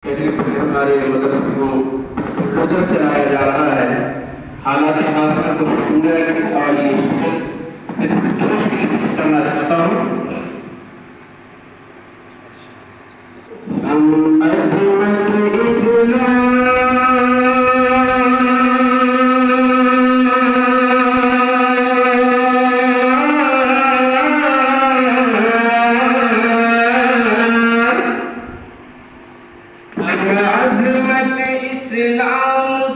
हमारे मदरसे को उधर चलाया जा रहा है। हालांकि आपको स्टूडेंट और ये सिर्फ जोश के लिए करना चाहता हूँ। हम अज़मत इस्लाम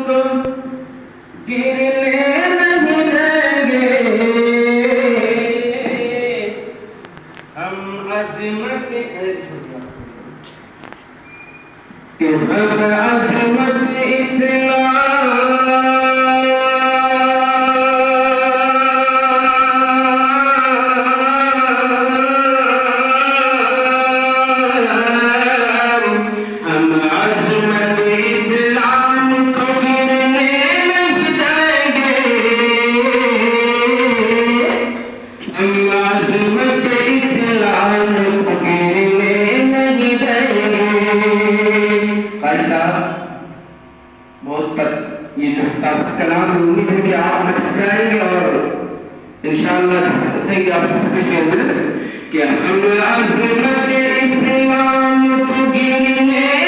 तो गिरने नहीं देंगे। हम अज़मत इस्लाम बहुत तक ये जो कलाम है, उम्मीद है कि आप नचल जाएंगे और इंशाअल्लाह उठेंगे आप खुशी में कि हम अज़मत इस्लाम को गिरने